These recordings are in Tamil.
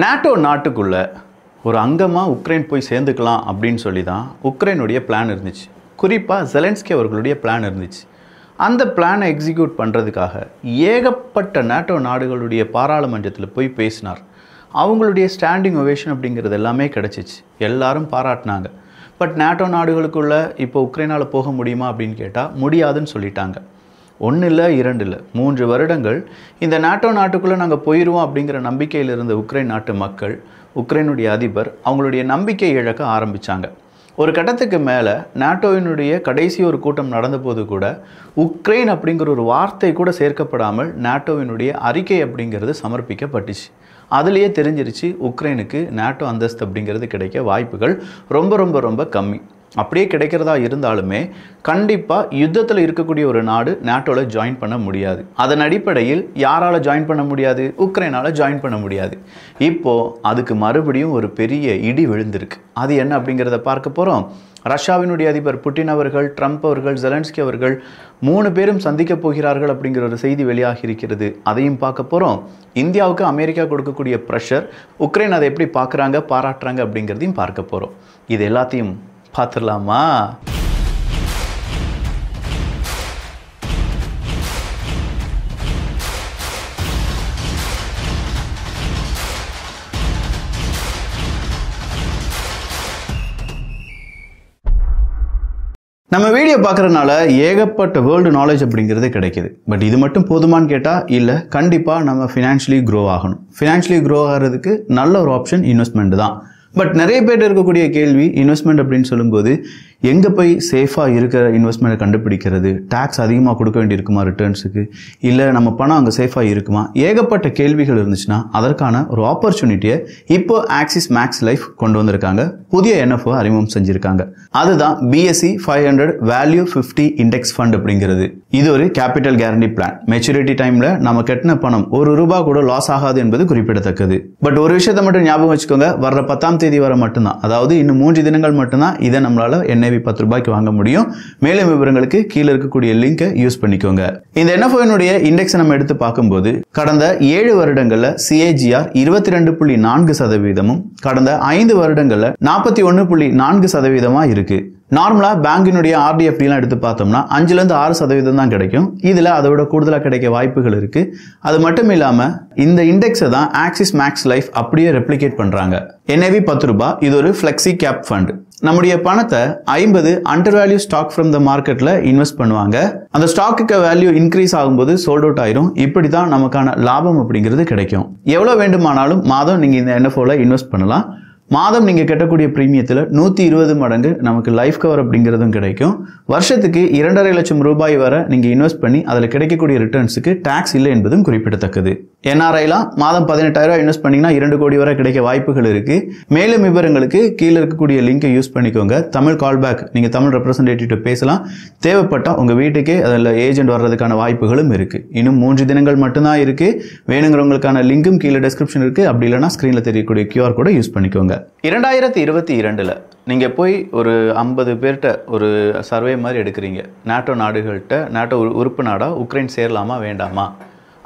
நாட்டோ நாட்டுக்குள்ள ஒரு அங்கமாக உக்ரைன் போய் சேர்ந்துக்கலாம் அப்படின்னு சொல்லி தான் உக்ரைனுடைய பிளான் இருந்துச்சு. குறிப்பாக ஜெலன்ஸ்கி அவர்களுடைய பிளான் இருந்துச்சு. அந்த பிளானை எக்ஸிக்யூட் பண்ணுறதுக்காக ஏகப்பட்ட நாட்டோ நாடுகளுடைய பாராளுமன்றத்தில் போய் பேசினார். அவங்களுடைய ஸ்டாண்டிங் ஒவேஷன் அப்படிங்கிறது எல்லாமே கிடச்சிச்சு. எல்லாரும் பாராட்டினாங்க. பட் நாட்டோ நாடுகளுக்குள்ளே இப்போ உக்ரைனால் போக முடியுமா அப்படின்னு கேட்டால் முடியாதுன்னு சொல்லிட்டாங்க. 1 இல்லை 2 இல்லை 3 வருடங்கள் இந்த நாட்டோ நாட்டுக்குள்ளே நாங்கள் போயிடுவோம் அப்படிங்கிற நம்பிக்கையில் இருந்த உக்ரைன் நாட்டு மக்கள், உக்ரைனுடைய அதிபர் அவங்களுடைய நம்பிக்கை இழக்க ஆரம்பித்தாங்க. ஒரு கட்டத்துக்கு மேலே நாட்டோவினுடைய கடைசி ஒரு கூட்டம் நடந்தபோது கூட உக்ரைன் அப்படிங்கிற ஒரு வார்த்தை கூட சேர்க்கப்படாமல் நாட்டோவினுடைய அறிக்கை அப்படிங்கிறது சமர்ப்பிக்கப்பட்டுச்சு. அதுலேயே தெரிஞ்சிருச்சு உக்ரைனுக்கு நாட்டோ அந்தஸ்து அப்படிங்கிறது கிடைக்க வாய்ப்புகள் ரொம்ப ரொம்ப ரொம்ப கம்மி. அப்படியே கிடைக்கிறதா இருந்தாலுமே கண்டிப்பாக யுத்தத்தில் இருக்கக்கூடிய ஒரு நாடு நாட்டோவில் ஜாயின் பண்ண முடியாது. அதன் அடிப்படையில் யாரால் ஜாயின் பண்ண முடியாது? உக்ரைனால் ஜாயின் பண்ண முடியாது. இப்போது அதுக்கு மறுபடியும் ஒரு பெரிய இடி விழுந்திருக்கு. அது என்ன அப்படிங்கிறத பார்க்க போகிறோம். ரஷ்யாவினுடைய அதிபர் புட்டின் அவர்கள், ட்ரம்ப் அவர்கள், ஜெலன்ஸ்கி அவர்கள் 3 பேரும் சந்திக்க போகிறார்கள் அப்படிங்கிற ஒரு செய்தி வெளியாகி இருக்கிறது. அதையும் பார்க்க போகிறோம். இந்தியாவுக்கு அமெரிக்கா கொடுக்கக்கூடிய ப்ரெஷர், உக்ரைன் அதை எப்படி பார்க்குறாங்க, பாராட்டுறாங்க அப்படிங்கிறதையும் பார்க்க போகிறோம். இது எல்லாத்தையும் பார்த்துடலாமா? நம்ம வீடியோ பார்க்குறதுனால ஏகப்பட்ட வேர்ல்டு நாலேஜ் அப்படிங்கிறது கிடைக்கிது. பட் இது மட்டும் போதுமான்னு கேட்டால் இல்லை. கண்டிப்பாக நம்ம ஃபினான்ஷியலி க்ரோ ஆகணும். ஃபினான்ஷியலி க்ரோ ஆகிறதுக்கு நல்ல ஒரு ஆப்ஷன் இன்வெஸ்ட்மெண்ட் தான். பட் நிறைய பேர் இருக்கக்கூடிய கேள்வி, இன்வெஸ்ட்மெண்ட் அப்படின்னு சொல்லும்போது எங்கே போய் சேஃபாக இருக்கிற இன்வெஸ்ட்மெண்ட்டை கண்டுபிடிக்கிறது? டேக்ஸ் அதிகமாக கொடுக்க வேண்டியிருக்குமா ரிட்டர்ன்ஸுக்கு? இல்லை நம்ம பணம் அங்கே சேஃபாக இருக்குமா? ஏகப்பட்ட கேள்விகள் இருந்துச்சுன்னா அதற்கான ஒரு ஆப்பர்ச்சுனிட்டியை இப்போ ஆக்சிஸ் மேக்ஸ் லைஃப் கொண்டு வந்திருக்காங்க. புதிய NFO அறிமுகம் செஞ்சுருக்காங்க. அதுதான் BSE 500 வேல்யூ 50 இண்டெக்ஸ் ஃபண்ட் அப்படிங்கிறது. இது ஒரு கேபிட்டல் கேரண்டி பிளான். மெச்சூரிட்டி டைமில் நம்ம கட்டின பணம் ₹1 கூட லாஸ் ஆகாது என்பது குறிப்பிடத்தக்கது. பட் ஒரு விஷயத்தை மட்டும் ஞாபகம் வச்சுக்கோங்க. வர்ற 10ஆம் தேதி வரை மட்டும்தான், அதாவது இன்னும் 3 தினங்கள் மட்டும்தான் இதை நம்மளால் NAV ₹10 வாங்க முடியும். மேலும் விவரங்களுக்கு கீழே இருக்கக்கூடிய லிங்கை யூஸ் பண்ணிக்கோங்க. இந்த NFOனுடைய இண்டெக்ஸ் நம்ம எடுத்து பார்க்கும்போது கடந்த 7 வருடங்கள்ல CAGR 22.4%, கடந்த 5 வருடங்கள்ல 41.4% இருக்கு. நார்மலா பேங்கினுடைய RDFDலாம் எடுத்து பார்த்தோம்னா 5லேருந்து 6% தான் கிடைக்கும். இதுல அதை விட கூடுதலாக கிடைக்க வாய்ப்புகள் இருக்கு. அது மட்டும் இல்லாம இந்த இண்டெக்ஸை தான் ஆக்சிஸ் மேக்ஸ் லைஃப் அப்படியே ரெப்ளிகேட் பண்றாங்க. NAV ₹10. இது ஒரு ஃபிளெக்ஸி கேப் ஃபண்ட். நம்முடைய பணத்தை 50 under value stock from the மார்க்கெட்ல இன்வெஸ்ட் பண்ணுவாங்க. அந்த ஸ்டாக்கு வேல்யூ இன்க்ரீஸ் ஆகும்போது சோல்ட் அவுட் ஆயிரும். இப்படி தான் நமக்கான லாபம் அப்படிங்கிறது கிடைக்கும். எவ்வளவு வேண்டுமானாலும் மாதம் நீங்க இந்த NFOல இன்வெஸ்ட் பண்ணலாம். மாதம் நீங்கள் கட்டக்கூடிய பிரீமியத்தில் 120 மடங்கு நமக்கு லைஃப் கவர் அப்படிங்கிறதும் கிடைக்கும். வருஷத்துக்கு ₹2.5 லட்சம் வரை நீங்கள் இன்வெஸ்ட் பண்ணி அதில் கிடைக்கக்கூடிய ரிட்டர்ன்ஸுக்கு டேக்ஸ் இல்லை என்பதும் குறிப்பிடத்தக்கது. NRIலாம் மாதம் 18,000 இன்வெஸ்ட் பண்ணிங்கன்னா 2 கோடி வரை கிடைக்க வாய்ப்புகள் இருக்குது. மேலும் விவரங்களுக்கு கீழே இருக்கக்கூடிய லிங்கை யூஸ் பண்ணிக்கோங்க. தமிழ் கால்பேக், நீங்கள் தமிழ் ரெப்ரசன்டேட்டிவ் பேசலாம். தேவைப்பட்டால் உங்கள் வீட்டுக்கே அதில் ஏஜென்ட் வர்றதுக்கான வாய்ப்புகளும் இருக்குது. இன்னும் 3 தினங்கள் மட்டும்தான் இருக்குது. வேணுங்கிறவங்களுக்கான லிங்கும் கீழே டிஸ்கிரிப்ஷன் இருக்குது. அப்படி இல்லைனா ஸ்க்ரீனில் தெரியக்கூடிய QR கோடை யூஸ் பண்ணிக்கோங்க. 2022 நீங்கள் போய் ஒரு 50 பேர்கிட்ட ஒரு சர்வே மாதிரி எடுக்கிறீங்க. நாட்டோ நாடுகள்கிட்ட, நாட்டோ உறுப்பு நாடாக உக்ரைன் சேரலாமா வேண்டாமா?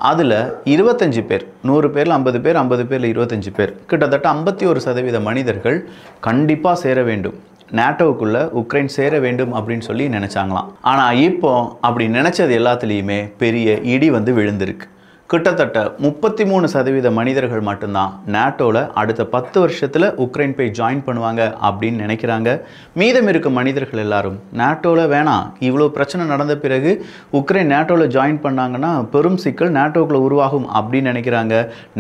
அதில் 25 பேர், 100 பேரில் 50 பேர், 50 பேரில் 25 பேர், கிட்டத்தட்ட 51% மனிதர்கள் கண்டிப்பாக சேர வேண்டும், நாட்டோவுக்குள்ளே உக்ரைன் சேர வேண்டும் அப்படின்னு சொல்லி நினச்சாங்களாம். ஆனால் இப்போ அப்படி நினச்சது எல்லாத்துலேயுமே பெரிய இடி வந்து விழுந்திருக்கு. கிட்டத்தட்ட 33% மனிதர்கள் மட்டும்தான் நாட்டோவில் அடுத்த 10 வருஷத்தில் உக்ரைன் போய் ஜாயின் பண்ணுவாங்க அப்படின்னு நினைக்கிறாங்க. மீதம் இருக்கும் மனிதர்கள் எல்லாரும் நாட்டோவில் வேணாம், இவ்வளோ பிரச்சனை நடந்த பிறகு உக்ரைன் நாட்டோவில் ஜாயின் பண்ணாங்கன்னா பெரும் சிக்கல் நாட்டோக்குள்ளே உருவாகும் அப்படின்னு நினைக்கிறாங்க.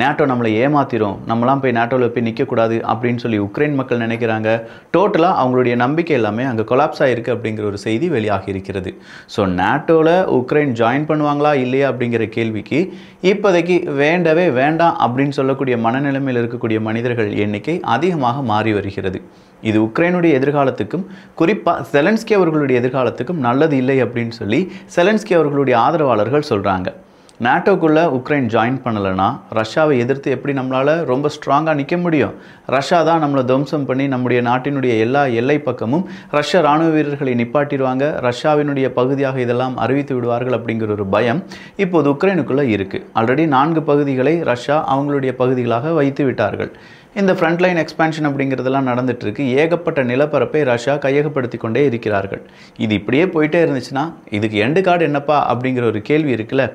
நாட்டோ நம்மளை ஏமாத்திரும், நம்மளாம் போய் நாட்டோவில் போய் நிற்கக்கூடாது அப்படின்னு சொல்லி உக்ரைன் மக்கள் நினைக்கிறாங்க. டோட்டலாக அவங்களுடைய நம்பிக்கை எல்லாமே அங்கே கொலாப்ஸ் ஆகிருக்கு அப்படிங்கிற ஒரு செய்தி வெளியாகி இருக்கிறது. ஸோ நாட்டோவில் உக்ரைன் ஜாயின் பண்ணுவாங்களா இல்லையா அப்படிங்கிற கேள்விக்கு இப்போதைக்கு வேண்டவே வேண்டாம் அப்படின்னு சொல்லக்கூடிய மனநிலைமையில் இருக்கக்கூடிய மனிதர்கள் எண்ணிக்கை அதிகமாக மாறி வருகிறது. இது உக்ரைனுடைய எதிர்காலத்துக்கும் குறிப்பாக ஜெலன்ஸ்கி அவர்களுடைய எதிர்காலத்துக்கும் நல்லது இல்லை அப்படின்னு சொல்லி ஜெலன்ஸ்கி அவர்களுடைய ஆதரவாளர்கள் சொல்கிறாங்க. நாட்டோக்குள்ளே உக்ரைன் ஜாயின் பண்ணலைன்னா ரஷ்யாவை எதிர்த்து எப்படி நம்மளால் ரொம்ப ஸ்ட்ராங்காக நிற்க முடியும்? ரஷ்யா தான் நம்மளை துவம்சம் பண்ணி நம்முடைய நாட்டினுடைய எல்லா எல்லை பக்கமும் ரஷ்ய இராணுவ வீரர்களை நிப்பாட்டிடுவாங்க, ரஷ்யாவினுடைய பகுதியாக இதெல்லாம் அறிவித்து விடுவார்கள் அப்படிங்கிற ஒரு பயம் இப்போது உக்ரைனுக்குள்ளே இருக்குது. ஆல்ரெடி 4 பகுதிகளை ரஷ்யா அவங்களுடைய பகுதிகளாக வைத்து விட்டார்கள். இந்த ஃப்ரண்ட்லைன் எக்ஸ்பான்ஷன் அப்படிங்கிறதெல்லாம் நடந்துகிட்ருக்கு. ஏகப்பட்ட நிலப்பரப்பை ரஷ்யா கையகப்படுத்தி கொண்டே இருக்கிறார்கள். இது இப்படியே போயிட்டே இருந்துச்சுன்னா இதுக்கு எண்டு கார்டு என்னப்பா அப்படிங்கிற ஒரு கேள்வி இருக்குல்ல.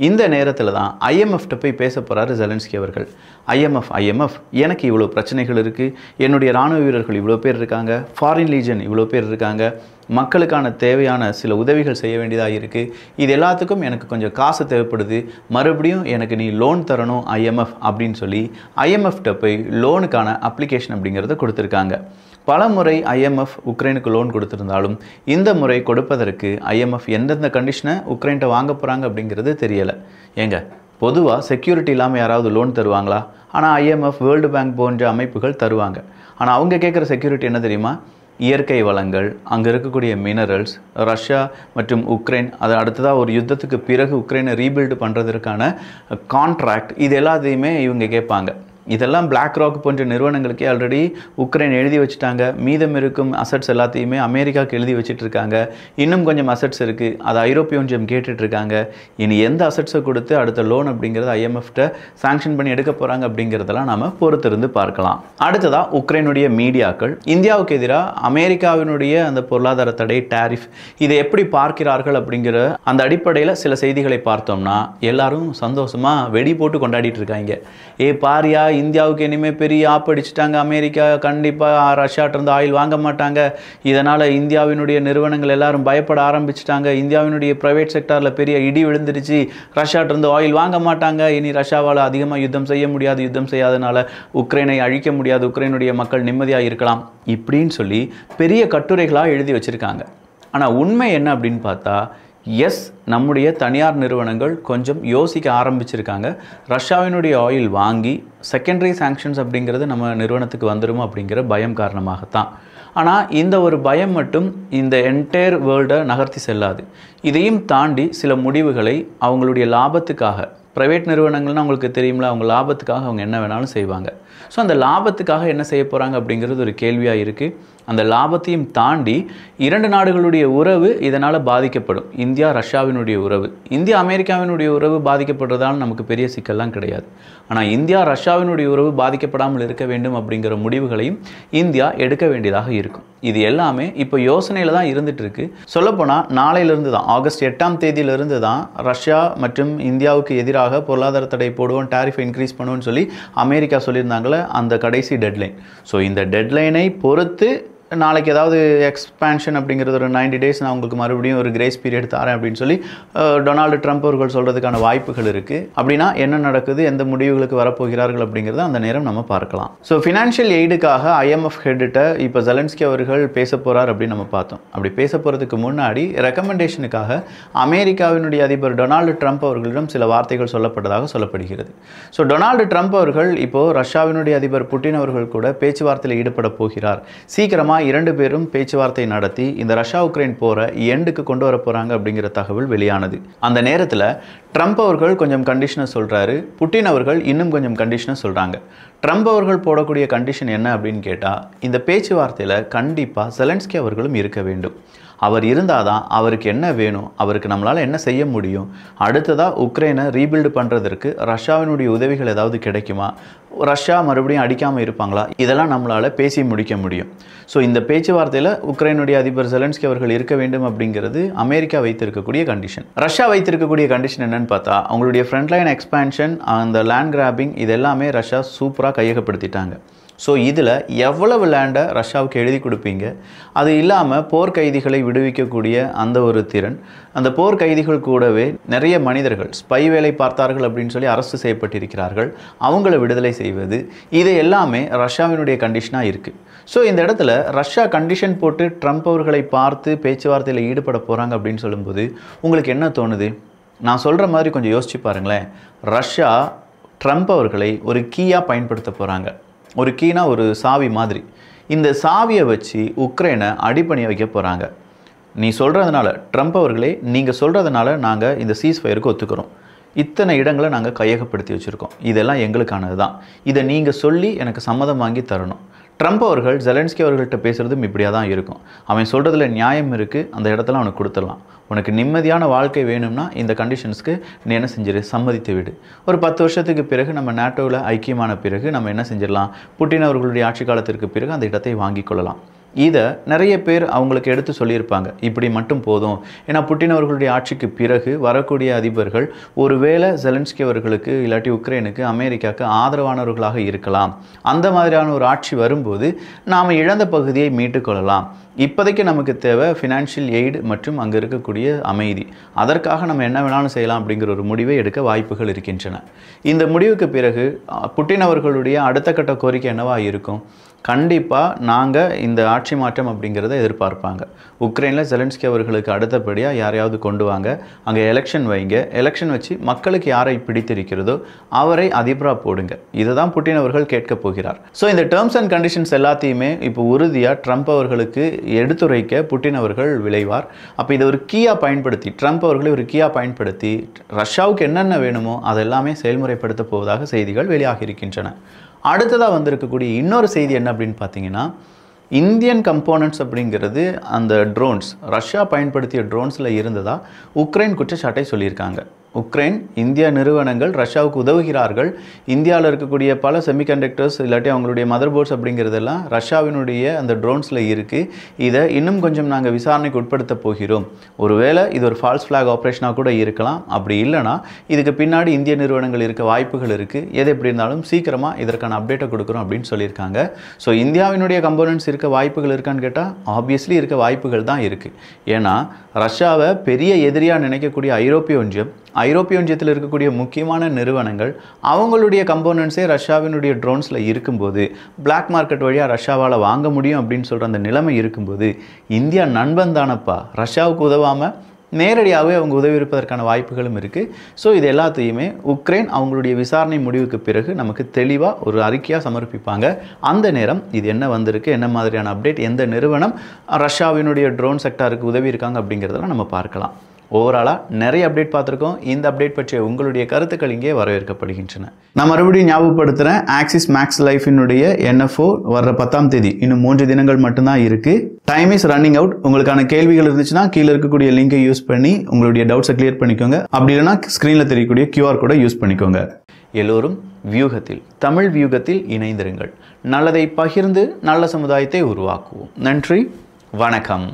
இந்த நேரத்தில் தான் ஐஎம்எஃப்ட்ட போய் பேச போகிறாரு ஜெலன்ஸ்கி அவர்கள். ஐஎம்எஃப் எனக்கு இவ்வளோ பிரச்சனைகள் இருக்குது, என்னுடைய இராணுவ வீரர்கள் இவ்வளோ பேர் இருக்காங்க, ஃபாரின் லீஜன் இவ்வளோ பேர் இருக்காங்க, மக்களுக்கான தேவையான சில உதவிகள் செய்ய வேண்டியதாக இருக்குது, இது எல்லாத்துக்கும் எனக்கு கொஞ்சம் காசு தேவைப்படுது, மறுபடியும் எனக்கு நீ லோன் தரணும் ஐஎம்எஃப் அப்படின்னு சொல்லி ஐஎம்எஃப்ட்ட போய் லோனுக்கான அப்ளிகேஷன் அப்படிங்கிறத கொடுத்துருக்காங்க. பல முறை ஐஎம்எஃப் உக்ரைனுக்கு லோன் கொடுத்துருந்தாலும் இந்த முறை கொடுப்பதற்கு ஐஎம்எஃப் எந்தெந்த கண்டிஷனை உக்ரைன்ட்ட வாங்க போகிறாங்க அப்படிங்கிறது தெரியலை. ஏங்க, பொதுவாக செக்யூரிட்டி இல்லாமல் யாராவது லோன் தருவாங்களா? ஆனால் ஐஎம்எஃப், வேர்ல்டு பேங்க் போன்ற அமைப்புகள் தருவாங்க. ஆனால் அவங்க கேட்குற செக்யூரிட்டி என்ன தெரியுமா? இயற்கை வளங்கள், அங்கே இருக்கக்கூடிய மினரல்ஸ், ரஷ்யா மற்றும் உக்ரைன், அது அடுத்ததாக ஒரு யுத்தத்துக்கு பிறகு உக்ரைனை ரீபில்டு பண்ணுறதுக்கான கான்ட்ராக்ட், இது எல்லாத்தையுமே இவங்க கேட்பாங்க. இதெல்லாம் பிளாக் ராக் போன்ற நிறுவனங்களுக்கே ஆல்ரெடி உக்ரைன் எழுதி வச்சுட்டாங்க. மீதம் இருக்கும் அசட்ஸ் எல்லாத்தையுமே அமெரிக்காவுக்கு எழுதி வச்சுட்ருக்காங்க. இன்னும் கொஞ்சம் அசட்ஸ் இருக்குது, அது ஐரோப்பிய ஒன்றியம் கேட்டுட்ருக்காங்க. இனி எந்த அசட்ஸை கொடுத்து அடுத்த லோன் அப்படிங்கிறத ஐஎம்எஃப்ட்ட சாங்ஷன் பண்ணி எடுக்க போகிறாங்க அப்படிங்கிறதெல்லாம் நாம் பொறுத்திருந்து பார்க்கலாம். அடுத்ததாக உக்ரைனுடைய மீடியாக்கள் இந்தியாவுக்கு எதிராக அமெரிக்காவினுடைய அந்த பொருளாதார தடை, டாரிஃப், இதை எப்படி பார்க்கிறார்கள் அப்படிங்கிற அந்த அடிப்படையில் சில செய்திகளை பார்த்தோம்னா எல்லாரும் சந்தோஷமாக வெடி போட்டு கொண்டாடிட்டு இருக்காங்க. பாரியா, இந்தியாவுக்கு இனிமேல் பெரிய ஆப்படிச்சிட்டாங்க, அமெரிக்கா கண்டிப்பாக ரஷ்யாட்டிருந்து ஆயில் வாங்க மாட்டாங்க, இதனால் இந்தியாவினுடைய நிறுவனங்கள் எல்லாரும் பயப்பட ஆரம்பிச்சிட்டாங்க, இந்தியாவினுடைய ப்ரைவேட் செக்டாரில் பெரிய இடி விழுந்துருச்சு, ரஷ்யாட்டிருந்து ஆயில் வாங்க மாட்டாங்க, இனி ரஷ்யாவால் அதிகமாக யுத்தம் செய்ய முடியாது, யுத்தம் செய்யாதனால உக்ரைனை அழிக்க முடியாது, உக்ரைனுடைய மக்கள் நிம்மதியாக இருக்கலாம் இப்படின்னு சொல்லி பெரிய கட்டுரைகளாக எழுதி வச்சுருக்காங்க. ஆனால் உண்மை என்ன அப்படின்னு பார்த்தா, எஸ், நம்முடைய தனியார் நிறுவனங்கள் கொஞ்சம் யோசிக்க ஆரம்பிச்சிருக்காங்க. ரஷ்யாவினுடைய ஆயில் வாங்கி செகண்டரி சாங்ஷன்ஸ் அப்படிங்கிறது நம்ம நிறுவனத்துக்கு வந்துடும் அப்படிங்கிற பயம் காரணமாகத்தான். ஆனால் இந்த ஒரு பயம் மட்டும் இந்த என்டையர் வேர்ல்டை நகர்த்தி செல்லாது. இதையும் தாண்டி சில முடிவுகளை அவங்களுடைய லாபத்துக்காக, ப்ரைவேட் நிறுவனங்கள்னால் அவங்களுக்கு தெரியும்ல, அவங்க லாபத்துக்காக அவங்க என்ன வேணாலும் செய்வாங்க. ஸோ அந்த லாபத்துக்காக என்ன செய்ய போகிறாங்க அப்படிங்கிறது ஒரு கேள்வியாக இருக்குது. அந்த லாபத்தையும் தாண்டி 2 நாடுகளுடைய உறவு இதனால் பாதிக்கப்படும். இந்தியா ரஷ்யாவினுடைய உறவு, இந்தியா அமெரிக்காவினுடைய உறவு பாதிக்கப்படுறதால நமக்கு பெரிய சிக்கல்லாம் கிடையாது. ஆனால் இந்தியா ரஷ்யாவினுடைய உறவு பாதிக்கப்படாமல் இருக்க வேண்டும் அப்படிங்கிற முடிவுகளையும் இந்தியா எடுக்க வேண்டியதாக இருக்கும். இது எல்லாமே இப்போ யோசனையில் தான் இருந்துகிட்ருக்கு. சொல்லப்போனால் நாளையிலிருந்து தான், ஆகஸ்ட் 8ஆம் தேதியிலிருந்து தான் ரஷ்யா மற்றும் இந்தியாவுக்கு எதிராக பொருளாதார தடை போடுவோம், டாரிஃபை இன்க்ரீஸ் பண்ணுவோன்னு சொல்லி அமெரிக்கா சொல்லியிருந்தாங்களே, அந்த கடைசி டெட்லைன். ஸோ இந்த டெட்லைனை பொறுத்து நாளைக்கு ஏதாவது எக்ஸ்பான்ஷன் அப்படிங்கிறது ஒரு 90 days நான் உங்களுக்கு மறுபடியும் ஒரு கிரேஸ் பீரியட் தரேன் அப்படின்னு சொல்லி டொனால்டு ட்ரம்ப் அவர்கள் சொல்கிறதுக்கான வாய்ப்புகள் இருக்குது. அப்படின்னா என்ன நடக்குது, எந்த முடிவுகளுக்கு வரப்போகிறார்கள் அப்படிங்கிறத அந்த நேரம் நம்ம பார்க்கலாம். ஸோ ஃபினான்ஷியல் எய்டுக்காக ஐஎம்எஃப் ஹெட்டிட்ட இப்போ ஜெலன்ஸ்கி அவர்கள் பேச போகிறார் அப்படின்னு நம்ம பார்த்தோம். அப்படி பேச போகிறதுக்கு முன்னாடி ரெக்கமெண்டேஷனுக்காக அமெரிக்காவினுடைய அதிபர் டொனால்டு ட்ரம்ப் அவர்களிடம் சில வார்த்தைகள் சொல்லப்பட்டதாக சொல்லப்படுகிறது. ஸோ டொனால்டு ட்ரம்ப் அவர்கள் இப்போது ரஷ்யாவினுடைய அதிபர் புட்டின் அவர்கள் கூட பேச்சுவார்த்தையில் ஈடுபட போகிறார். சீக்கிரமாக 2 பேரும் பேச்சுவார்த்தை நடத்தி இந்த ரஷ்யா உக்ரைன் போரை எண்டுக்கு கொண்டு வர போகிறாங்க அப்படிங்கிற தகவல் வெளியானது. அந்த நேரத்தில் ட்ரம்ப் அவர்கள் கொஞ்சம் கண்டிஷனை சொல்கிறாரு, புட்டின் அவர்கள் இன்னும் கொஞ்சம் கண்டிஷனை சொல்கிறாங்க. ட்ரம்ப் அவர்கள் போடக்கூடிய கண்டிஷன் என்ன அப்படின்னு கேட்டால், இந்த பேச்சுவார்த்தையில் கண்டிப்பாக ஜெலன்ஸ்கி அவர்களும் இருக்க வேண்டும். அவர் இருந்தால் தான் அவருக்கு என்ன வேணும், அவருக்கு நம்மளால் என்ன செய்ய முடியும், அடுத்ததாக உக்ரைனை ரீபில்டு பண்ணுறதற்கு ரஷ்யாவினுடைய உதவிகள் ஏதாவது கிடைக்குமா, ரஷ்யா மறுபடியும் அடிக்காமல் இருப்பாங்களா, இதெல்லாம் நம்மளால் பேசி முடிக்க முடியும். ஸோ இந்த பேச்சுவார்த்தையில் உக்ரைனுடைய அதிபர் ஜெலன்ஸ்கி அவர்கள் இருக்க வேண்டும் அப்படிங்கிறது அமெரிக்கா வைத்திருக்கக்கூடிய கண்டிஷன். ரஷ்யா வைத்திருக்கக்கூடிய கண்டிஷன் என்னன்னு பார்த்தா, அவங்களுடைய ஃப்ரண்ட்லைன் எக்ஸ்பான்ஷன், அந்த லேண்ட் கிராபிங், இது எல்லாமே ரஷ்யா சூப்பராக கையகப்படுத்திட்டாங்க. ஸோ இதில் எவ்வளவு லேண்டை ரஷ்யாவுக்கு எழுதி கொடுப்பீங்க, அது இல்லாமல் போர்க்கைதிகளை விடுவிக்கக்கூடிய அந்த ஒரு திறன், அந்த போர்க்கைதிகள் கூடவே நிறைய மனிதர்கள் ஸ்பை வேலை பார்த்தார்கள் அப்படின்னு சொல்லி அரசு செய்யப்பட்டிருக்கிறார்கள், அவங்கள விடுதலை செய்வது, இது எல்லாமே ரஷ்யாவினுடைய கண்டிஷனாக இருக்குது. ஸோ இந்த இடத்துல ரஷ்யா கண்டிஷன் போட்டு ட்ரம்ப் அவர்களை பார்த்து பேச்சுவார்த்தையில் ஈடுபட போகிறாங்க அப்படின்னு சொல்லும்போது உங்களுக்கு என்ன தோணுது? நான் சொல்கிற மாதிரி கொஞ்சம் யோசிச்சு பாருங்களேன். ரஷ்யா ட்ரம்ப் அவர்களை ஒரு கீயாக பயன்படுத்த போகிறாங்க. ஒரு கீனா ஒரு சாவி மாதிரி. இந்த சாவியை வச்சு உக்ரைனை அடிபணிய வைக்க போகிறாங்க. நீ சொல்கிறதுனால, ட்ரம்ப் அவர்களே நீங்கள் சொல்கிறதுனால நாங்கள் இந்த சீஸ் ஃபயருக்கு ஒத்துக்கிறோம், இத்தனை இடங்களை நாங்கள் கையகப்படுத்தி வச்சுருக்கோம், இதெல்லாம் எங்களுக்கானது தான், இதை நீங்கள் சொல்லி எனக்கு சம்மதம் வாங்கி தரணும். ட்ரம்ப் அவர்கள் ஜெலன்ஸ்கி அவர்கள்ட்ட பேசுகிறதும் இப்படியாக தான் இருக்கும். அவன் சொல்கிறதுல நியாயம் இருக்குது, அந்த இடத்துல அவனுக்கு கொடுத்துடலாம். உனக்கு நிம்மதியான வாழ்க்கை வேணும்னா இந்த கண்டிஷன்ஸ்க்கு நீ என்ன செஞ்சிரு, சம்மதித்து விடு. ஒரு 10 வருஷத்துக்கு பிறகு நம்ம நேட்டோவில் ஐக்கியமான பிறகு நம்ம என்ன செஞ்சிடலாம், புட்டின் அவர்களுடைய ஆட்சி காலத்திற்கு பிறகு அந்த இடத்தை வாங்கி கொள்ளலாம். இதை நிறைய பேர் அவங்களுக்கு எடுத்து சொல்லியிருப்பாங்க, இப்படி மட்டும் போதும். ஏன்னா புட்டின் அவர்களுடைய ஆட்சிக்கு பிறகு வரக்கூடிய அதிபர்கள் ஒருவேளை ஜெலன்ஸ்கி அவர்களுக்கு இல்லாட்டி உக்ரைனுக்கு அமெரிக்காவுக்கு ஆதரவானவர்களாக இருக்கலாம். அந்த மாதிரியான ஒரு ஆட்சி வரும்போது நாம் இழந்த பகுதியை மீட்டுக்கொள்ளலாம். இப்போதைக்கு நமக்கு தேவை ஃபினான்ஷியல் எய்டு மற்றும் அங்கே இருக்கக்கூடிய அமைதி. அதற்காக நம்ம என்ன வேணாலும் செய்யலாம் அப்படிங்கிற ஒரு முடிவை எடுக்க வாய்ப்புகள் இருக்கின்றன. இந்த முடிவுக்கு பிறகு புட்டின் அவர்களுடைய அடுத்த கட்ட கோரிக்கை என்னவாக இருக்கும்? கண்டிப்பாக நாங்கள் இந்த ஆட்சி மாற்றம் அப்படிங்கிறத எதிர்பார்ப்பாங்க. உக்ரைனில் ஜெலன்ஸ்கி அவர்களுக்கு அடுத்தபடியாக யாரையாவது கொண்டு வாங்க, அங்கே எலெக்ஷன் வைங்க, எலெக்ஷன் வச்சு மக்களுக்கு யாரை பிடித்திருக்கிறதோ அவரை அதிபராக போடுங்க. இதை தான் புட்டின் அவர்கள் கேட்க போகிறார். ஸோ இந்த டேர்ம்ஸ் அண்ட் கண்டிஷன்ஸ் எல்லாத்தையுமே இப்போ உறுதியாக ட்ரம்ப் அவர்களுக்கு எடுத்துரைக்க புட்டின் அவர்கள் விளைவார். அப்போ இதை ஒரு கீயாக பயன்படுத்தி, ட்ரம்ப் அவர்களை ஒரு கீயாக பயன்படுத்தி ரஷ்யாவுக்கு என்னென்ன வேணுமோ அதெல்லாமே செயல்முறைப்படுத்த போவதாக செய்திகள் வெளியாகி இருக்கின்றன. அடுத்ததாக வந்திருக்கக்கூடிய இன்னொரு செய்தி என்ன அப்படின்னு பார்த்தீங்கன்னா, இந்தியன் கம்போனன்ட்ஸ் அப்படிங்கிறது அந்த ட்ரோன்ஸ், ரஷ்யா பயன்படுத்திய ட்ரோன்ஸில் இருந்ததா உக்ரைன் குற்றச்சாட்டை சொல்லியிருக்காங்க. உக்ரைன் இந்திய நிறுவனங்கள் ரஷ்யாவுக்கு உதவுகிறார்கள், இந்தியாவில் இருக்கக்கூடிய பல செமிகண்டக்டர்ஸ் இல்லாட்டி அவங்களுடைய மதர் போர்ட்ஸ் அப்படிங்கிறதெல்லாம் ரஷ்யாவினுடைய அந்த ட்ரோன்ஸில் இருக்குது, இதை இன்னும் கொஞ்சம் நாங்கள் விசாரணைக்கு உட்படுத்த போகிறோம். ஒருவேளை இது ஒரு ஃபால்ஸ் ஃப்ளாக் ஆப்ரேஷனாக கூட இருக்கலாம். அப்படி இல்லைனா இதுக்கு பின்னாடி இந்திய நிறுவனங்கள் இருக்க வாய்ப்புகள் இருக்குது. எது எப்படி இருந்தாலும் சீக்கிரமாக இதற்கான அப்டேட்டை கொடுக்குறோம் அப்படின்னு சொல்லியிருக்காங்க. ஸோ இந்தியாவினுடைய கம்போனன்ட்ஸ் இருக்க வாய்ப்புகள் இருக்கான்னு கேட்டால் ஆப்வியஸ்லி இருக்க வாய்ப்புகள் தான் இருக்குது. ஏன்னா ரஷ்யாவை பெரிய எதிரியாக நினைக்கக்கூடிய ஐரோப்பிய ஒன்றியத்தில் இருக்கக்கூடிய முக்கியமான நிறுவனங்கள் அவங்களுடைய கம்போனன்ட்ஸே ரஷ்யாவினுடைய ட்ரோன்ஸில் இருக்கும்போது பிளாக் மார்க்கெட் வழியாக ரஷ்யாவால் வாங்க முடியும் அப்படின்னு சொல்கிற அந்த நிலைமை இருக்கும்போது இந்தியா நண்பன் தானப்பா, ரஷ்யாவுக்கு உதவாமல் நேரடியாகவே அவங்க உதவி இருப்பதற்கான வாய்ப்புகளும் இருக்குது. ஸோ இது எல்லாத்தையுமே உக்ரைன் அவங்களுடைய விசாரணை முடிவுக்கு பிறகு நமக்கு தெளிவாக ஒரு அறிக்கையாக சமர்ப்பிப்பாங்க. அந்த நேரம் இது என்ன வந்திருக்கு, என்ன மாதிரியான அப்டேட், எந்த நிறுவனம் ரஷ்யாவினுடைய ட்ரோன் செக்டாருக்கு உதவி இருக்காங்க அப்படிங்கிறதெல்லாம் நம்ம பார்க்கலாம். ஓவராலாக நிறைய அப்டேட் பார்த்துருக்கோம். இந்த அப்டேட் பற்றிய உங்களுடைய கருத்துக்கள் இங்கே வரவேற்கப்படுகின்றன. நான் மறுபடியும் ஞாபகப்படுத்துகிறேன், ஆக்சிஸ் மேக்ஸ் லைஃபினுடைய NFO வர்ற 10ஆம் தேதி, இன்னும் 3 தினங்கள் மட்டும்தான் இருக்குது. Time is running out. உங்களுக்கான கேள்விகள் இருந்துச்சுன்னா கீழே இருக்கக்கூடிய லிங்கை யூஸ் பண்ணி உங்களுடைய டவுட்ஸை கிளியர் பண்ணிக்கோங்க. அப்படி இல்லைனா ஸ்க்ரீனில் தெரியக்கூடிய QR கோடை யூஸ் பண்ணிக்கோங்க. எல்லோரும் வியூகத்தில், தமிழ் வியூகத்தில் இணைந்திருங்கள். நல்லதை பகிர்ந்து நல்ல சமுதாயத்தை உருவாக்குவோம். நன்றி, வணக்கம்.